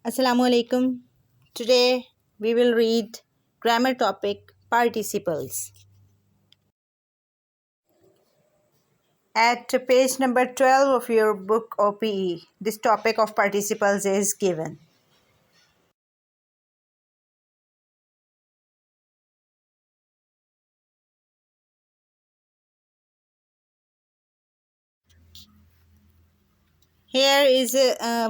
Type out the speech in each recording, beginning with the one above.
Assalamu alaikum. Today we will read grammar topic participles. At page number 12 of your book OPE, this topic of participles is given. Here is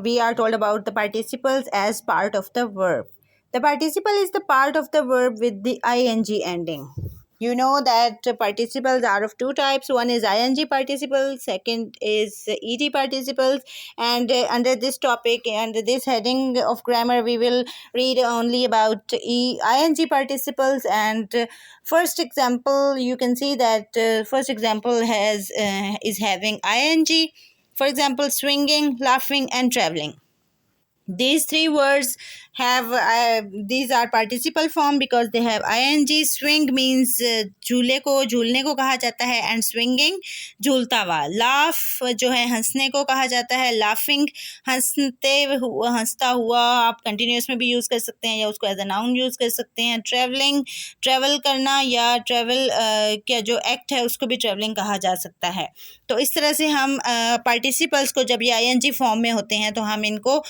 we are told about the participles as part of the verb. The participle is the part of the verb with the ing ending. You know that participles are of two types. One is ing participles, second is ed participles. And under this topic, under this heading of grammar, we will read only about ing participles. And first example, you can see that first example has is having ing. For example, swinging, laughing, and traveling. These three words have these are participle form because they have ing. Swing means झूलने को कहा जाता है and swinging झूलता हुआ. Laugh जो है हंसने को कहा जाता है. Laughing हंसता हुआ आप continuous में भी यूज़ कर सकते हैं या उसको as a noun यूज़ कर सकते हैं. Traveling travel करना या travel क्या जो act है उसको भी traveling कहा जा सकता है. तो इस तरह से हम participles को जब ये ing फॉर्म में होते हैं तो हम इनको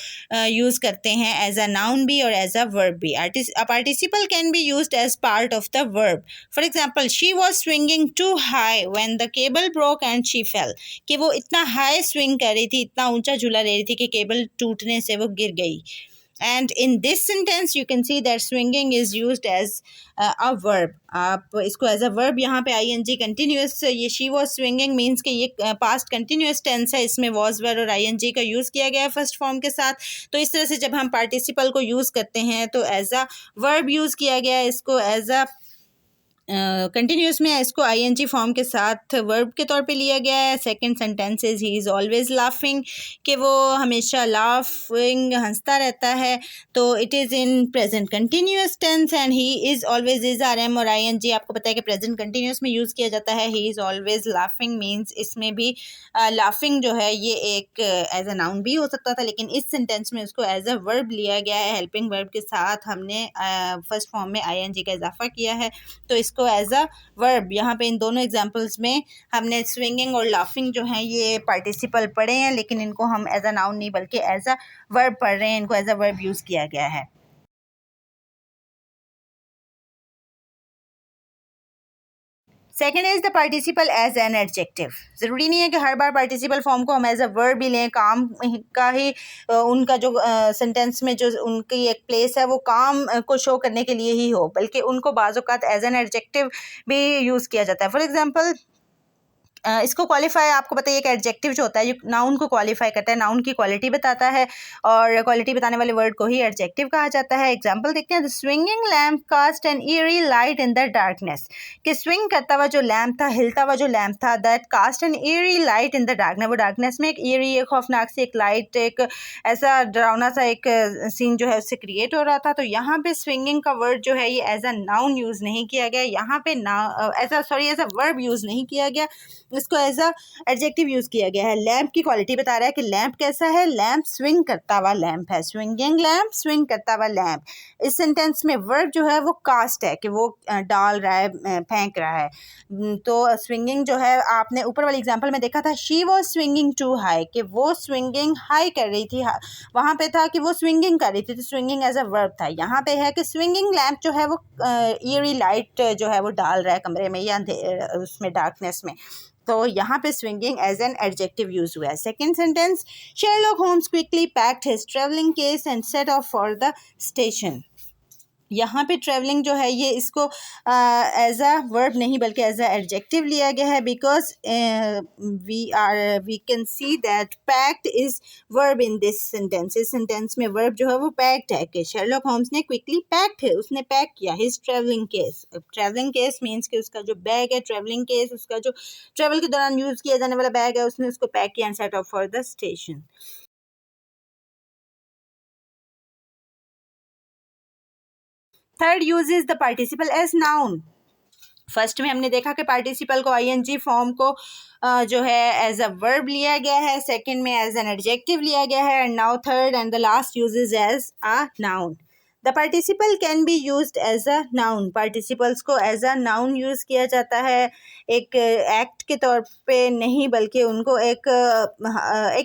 यूज़ करते हैं एज अ नाउन भी और एज अ वर्ब भी. A participle can be used as part of the verb. For example, she was swinging too high when the cable broke and she fell. कि वो इतना high swing कर रही थी, इतना ऊंचा झूला ले रही थी कि केबल टूटने से वो गिर गई. And in this sentence you can see that swinging is used as a verb. आप इसको as a verb यहाँ पे ing continuous, ये she was swinging means कि ये past continuous tense है, इसमें was were और ing का यूज़ किया गया है फर्स्ट फॉर्म के साथ. तो इस तरह से जब हम participle को यूज़ करते हैं तो as a verb यूज़ किया गया है, इसको as a कंटिन्यूस में इसको ing फॉर्म के साथ वर्ब के तौर पे लिया गया है. Second sentence is he is always laughing, कि वो हमेशा लाफिंग हंसता रहता है. तो it is in present continuous tense and he is always is are am और ing आपको पता है कि प्रेजेंट कंटिन्यूस में यूज़ किया जाता है. ही इज़ ऑलवेज लाफिंग मीन्स इसमें भी लाफिंग जो है ये एक एज अ नाउन भी हो सकता था, लेकिन इस सेंटेंस में उसको एज अ वर्ब लिया गया है. हेल्पिंग वर्ब के साथ हमने फर्स्ट फॉर्म में ing का इजाफा किया है, तो इसको एज अ वर्ब यहाँ पे इन दोनों एग्जांपल्स में हमने स्विंगिंग और लाफिंग जो हैं ये पार्टिसिपल पढ़े हैं, लेकिन इनको हम एज अ नाउन नहीं बल्कि एज अ वर्ब पढ़ रहे हैं. इनको एज अ वर्ब यूज़ किया गया है. Second is the participle as an adjective. ज़रूरी नहीं है कि हर बार पार्टिसिपल फॉर्म को हम एज अ वर्ब भी लें. काम का ही उनका जो सेंटेंस में जो उनकी एक प्लेस है वो काम को शो करने के लिए ही हो, बल्कि उनको बाज़ औक़ात एज एन एडजेक्टिव भी यूज़ किया जाता है. फॉर एग्ज़ाम्पल, इसको क्वालिफाई आपको पता है, एक एडजेक्टिव जो होता है नाउन को क्वालिफाई करता है, नाउन की क्वालिटी बताता है, और क्वालिटी बताने वाले वर्ड को ही एडजेक्टिव कहा जाता है. एग्जांपल देखते हैं. The swinging lamp cast an eerie light in the darkness. कि स्विंग करता हुआ जो लैम्प था, हिलता हुआ जो लैम्प था, that cast an eerie light in the darkness. वो डार्कनेस में एक ईरी, एक खौफनाक सी एक लाइट, एक ऐसा डरावना सा एक सीन जो है उससे क्रिएट हो रहा था. तो यहाँ पे स्विंगिंग का वर्ड जो है ये एज अ नाउन यूज़ नहीं किया गया, यहाँ पे एज अ वर्ब यूज़ नहीं किया गया, इसको एज अ एडजेक्टिव यूज़ किया गया है. लैम्प की क्वालिटी बता रहा है कि लैम्प कैसा है. लैम्प स्विंग करता हुआ लैम्प है. स्विंगिंग लैम्प, स्विंग करता हुआ लैम्प. इस सेंटेंस में वर्ब जो है वो कास्ट है, कि वो डाल रहा है, फेंक रहा है. तो स्विंगिंग जो है आपने ऊपर वाले एग्जांपल में देखा था, she was swinging too high, कि वो स्विंगिंग हाई कर रही थी. वहाँ पे था कि वो स्विंगिंग कर रही थी, तो स्विंगिंग एज अ वर्ब था. यहाँ पे है कि स्विंगिंग लैम्प जो है वो ईरी लाइट जो है वो डाल रहा है कमरे में या उसमें डार्कनेस में. तो यहाँ पे swinging as an adjective use हुआ है. Second sentence, Sherlock Holmes quickly packed his travelling case and set off for the station. यहाँ पे ट्रैवलिंग जो है ये इसको एज अ वर्ब नहीं बल्कि एज अ एडजेक्टिव लिया गया है, because we can see that packed is verb in this sentence. इस सेंटेंस में वर्ब जो है वो पैक्ड है, कि शेरलॉक होम्स ने क्विकली पैक्ड है, उसने पैक किया his travelling case. Travelling case means कि उसका जो बैग है, ट्रैवलिंग केस उसका जो ट्रैवल के दौरान यूज़ किया जाने वाला बैग है, उसने उसको पैक किया and set off for the station. Third uses the participle as noun. First में हमने देखा कि पार्टिसिपल को आईएनजी फॉर्म को जो है एज अ वर्ब लिया गया है, सेकंड में एज एन एडजेक्टिव लिया गया है, and now third and the last usage as a noun. The participle can be used as a noun. Participles को एज अ नाउन यूज़ किया जाता है, एक एक्ट के तौर पे नहीं बल्कि उनको एक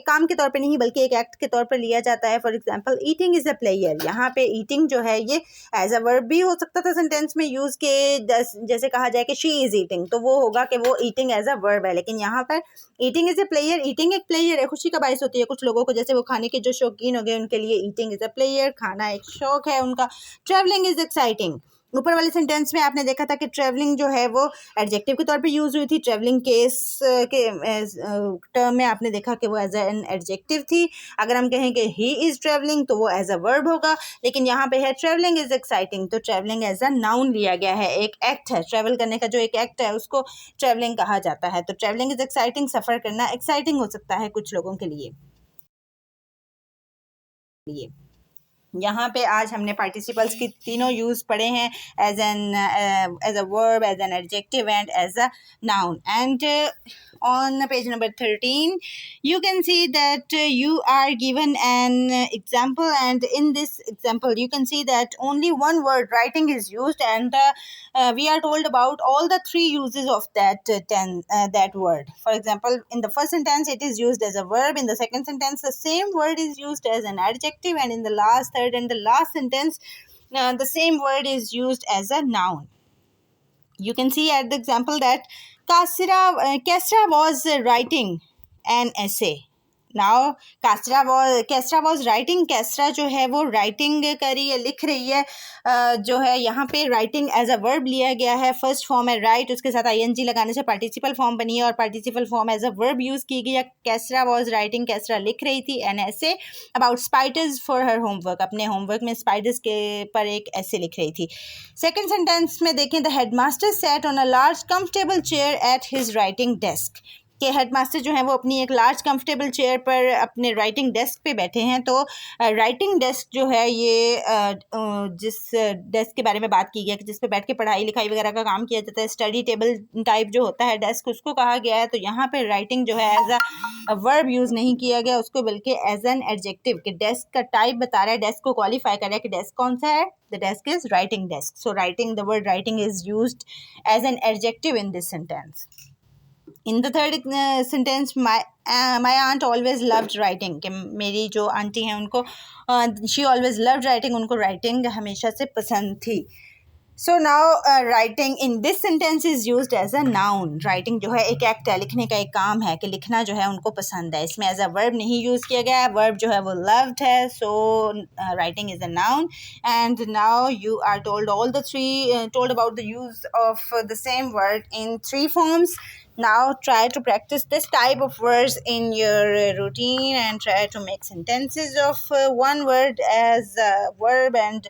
काम के तौर पे नहीं बल्कि एक एक्ट के तौर पर लिया जाता है. For example eating is a player. यहाँ पे ईटिंग जो है ये एज अ वर्ब भी हो सकता था सेंटेंस में यूज़ के, जैसे कहा जाए कि शी इज़ ईटिंग, तो वो होगा कि वो ईटिंग एज अ वर्ब है. लेकिन यहाँ पर eating is a player, eating एक प्लेयर है, खुशी का बायस होती है कुछ लोगों को, जैसे वो खाने के जो शौकीन हो गए उनके लिए ईटिंग इज़ अ प्लेयर, खाना एक शौक है उनका. Travelling is exciting. ऊपर वाले सेंटेंस में आपने देखा था कि ट्रैवलिंग जो है वो एडजेक्टिव के तौर पे यूज़ हुई थी. ट्रैवलिंग केस के टर्म में आपने देखा कि वो एज एन एडजेक्टिव थी. अगर हम कहें कि ही इज़ ट्रैवलिंग तो वो एज अ वर्ब होगा. लेकिन यहाँ पे है ट्रैवलिंग इज़ एक्साइटिंग, तो ट्रैवलिंग एज अ नाउन लिया गया है. एक एक्ट है, ट्रैवल करने का जो एक एक्ट है उसको ट्रैवलिंग कहा जाता है. तो ट्रैवलिंग इज़ एक्साइटिंग, सफ़र करना एक्साइटिंग हो सकता है कुछ लोगों के लिए. यहाँ पे आज हमने पार्टिसिपल्स की तीनों यूज़ पढ़े हैं, as a verb, as an adjective and as a noun. And on page number 13 you can see that you are given an example, and in this example you can see that only one word writing is used, and we are told about all the three uses of that word. For example, in the first sentence it is used as a verb, in the second sentence the same word is used as an adjective, and in the third and the last sentence the same word is used as a noun. You can see at the example that Kesra was writing an essay. Now Kesra was writing. Kesra जो है वो writing कर रही है, लिख रही है. जो है यहाँ पे writing as a verb लिया गया है. फर्स्ट फॉर्म है write, उसके साथ ing लगाने से participle फॉर्म बनी है और participle form as a verb use की गई है. Kesra was writing, Kesra लिख रही थी an essay about spiders for her homework. अपने होमवर्क में spiders के पर एक essay लिख रही थी. सेकेंड सेंटेंस में देखें, the headmaster sat on a large comfortable chair at his writing desk. के हेडमास्टर जो हैं वो अपनी एक लार्ज कंफर्टेबल चेयर पर अपने राइटिंग डेस्क पे बैठे हैं. तो राइटिंग डेस्क जो है ये जिस डेस्क के बारे में बात की गई है कि जिस पे बैठ के पढ़ाई लिखाई वगैरह का काम किया जाता है, स्टडी टेबल टाइप जो होता है डेस्क, उसको कहा गया है. तो यहाँ पे राइटिंग जो है एज अ वर्ब यूज़ नहीं किया गया उसको, बल्कि एज एन एडजेक्टिव, कि डेस्क का टाइप बता रहा है, डेस्क को क्वालिफाई कर रहा है कि डेस्क कौन सा है. The desk is writing desk. So the word writing is used as an adjective in this sentence. In the third sentence, my aunt always loved writing. कि मेरी जो आंटी हैं उनको she always loved writing, उनको writing हमेशा से पसंद थी. So now writing in this sentence is used as a noun. Writing जो है एक एक्ट है, लिखने का एक काम है कि लिखना जो है उनको पसंद है. इसमें as a verb नहीं यूज़ किया गया है. verb जो है वो loved है. So writing is a noun. And now you are told about the use of the same word in three forms. Now try to practice this type of words in your routine and try to make sentences of one word as a verb, and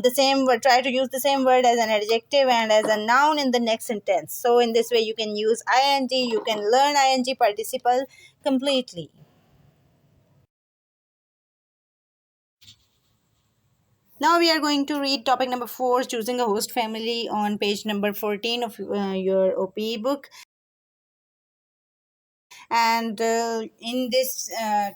the same word, try to use the same word as an adjective and as a noun in the next sentence. So in this way you can use ing, you can learn ing participle completely. Now we are going to read topic number 4, choosing a host family, on page number 14 of your OPE book. And in this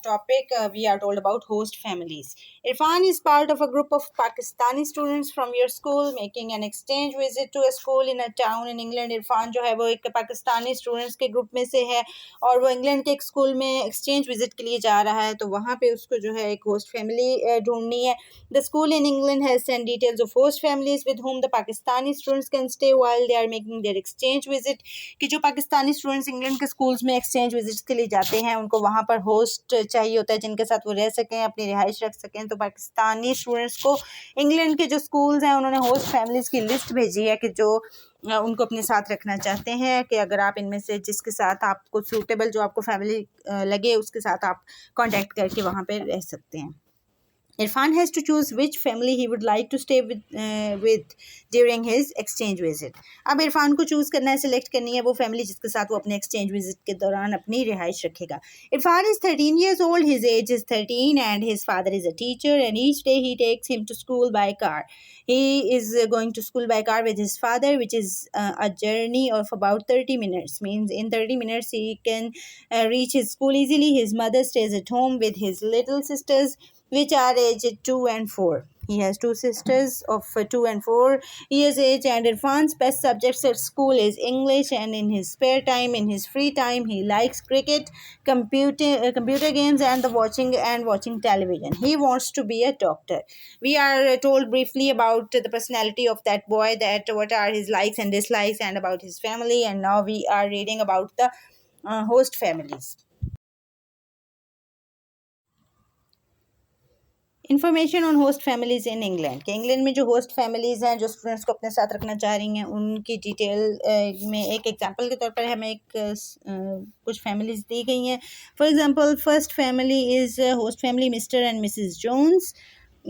topic we are told about host families. Irfan is part of a group of Pakistani students from your school making an exchange visit to a school in a town in England. Irfan जो है वो एक Pakistani students के group में से है और वो इंग्लैंड के एक स्कूल में एक्सचेंज विजिट के लिए जा रहा है. तो वहाँ पे उसको जो है एक होस्ट फैमिली ढूंढनी है. The school in England has sent details of host families with whom the Pakistani students can stay while they are making their exchange visit. कि जो पाकिस्तानी स्टूडेंट्स इंग्लैंड के स्कूल्स में एक्सचेंज विजिट्स के लिए जाते हैं उनको वहाँ पर होस्ट चाहिए होता है जिनके साथ वो रह सकें, अपनी रिहाइश रख सकें. तो पाकिस्तानी स्टूडेंट्स को इंग्लैंड के जो स्कूल्स हैं उन्होंने होस्ट फैमिलीज़ की लिस्ट भेजी है कि जो उनको अपने साथ रखना चाहते हैं, कि अगर आप इनमें से जिसके साथ आपको सूटेबल जो आपको फैमिली लगे उसके साथ आप कांटेक्ट करके वहाँ पे रह सकते हैं. Irfan has to choose which family he would like to stay with during his exchange visit. अब इरफान को चूज़ करना है, सिलेक्ट करनी है वो फैमिली जिसके साथ वो अपने एक्सचेंज विजिट के दौरान अपनी रिहाइश रखेगा. Irfan is 13 years old, his age is 13 and his father is a teacher and each day he takes him to school by car. He is going to school by car with his father, which is a journey of about 30 minutes. Means in 30 minutes he can reach his school easily. His mother stays at home with his little sisters, which are aged 2 and 4. He has two sisters of 2 and 4 years age, and Irfan's best subjects at school is English, and in his spare time, in his free time, he likes cricket, computer games, and the watching television. He wants to be a doctor. We are told briefly about the personality of that boy, that what are his likes and dislikes, and about his family, and now we are reading about the host families. Information on host families in England के England में जो host families हैं जो students को अपने साथ रखना चाह रही हैं उनकी डिटेल में एक एग्जांपल के तौर पर हमें कुछ फैमिलीज़ दी गई हैं. For example first family is host family mister and missus Jones.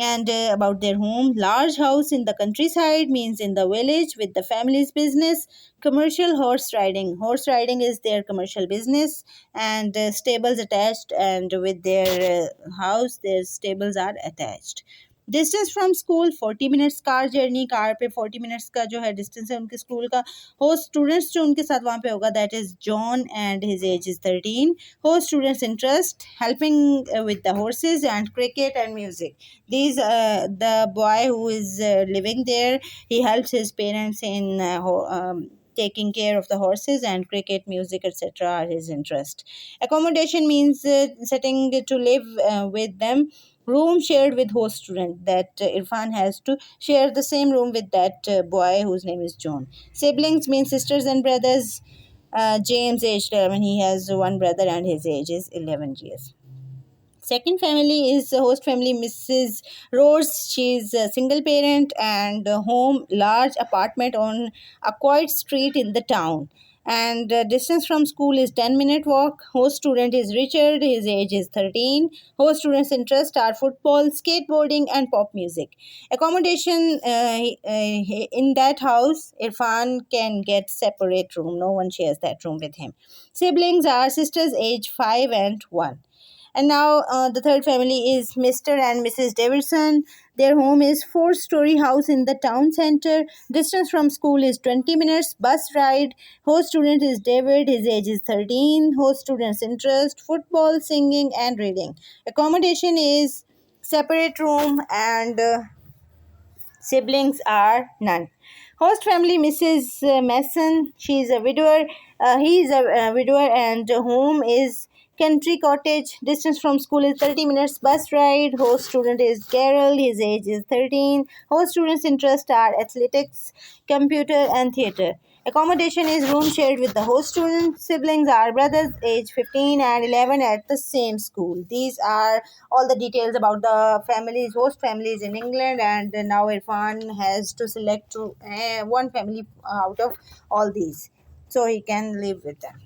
And about their home, large house in the countryside, means in the village with the family's business. Commercial horse riding is their commercial business, and stables attached, and with their house their stables are attached. Distance from school 40 minutes car journey. Car पे 40 minutes का जो है distance है उनके school का. Host students जो उनके साथ वहाँ पे होगा that is John and his age is 13. Host students interest helping with the horses and cricket and music. These the boy who is living there, he helps his parents in taking care of the horses, and cricket, music, etc. are his interest. Accommodation means setting to live with them. Room shared with host student, that Irfan has to share the same room with that boy whose name is John. Siblings means sisters and brothers. James aged 11, he has one brother and his age is 11 years. Second family is host family Mrs. Rose. She is a single parent and home large apartment on a quiet street in the town. And distance from school is 10-minute walk. Host student is Richard. His age is 13. Host students' interests are football, skateboarding, and pop music. Accommodation in that house, Irfan can get separate room. No one shares that room with him. Siblings are sisters, age 5 and 1. And now the third family is Mr. and Mrs. Davidson. Their home is 4-story house in the town center. Distance from school is 20 minutes. Bus ride. Host student is David. His age is 13. Host student's interest, football, singing, and reading. Accommodation is separate room, and siblings are none. Host family Mrs. Mason. She is a widower. He is a widower, and home is country cottage. Distance from school is 30 minutes. Bus ride. Host student is Carol. His age is 13. Host students' interests are athletics, computer, and theatre. Accommodation is room shared with the host student. Siblings are brothers, age 15 and 11 at the same school. These are all the details about the families, host families in England, and now Irfan has to select one family out of all these so he can live with them.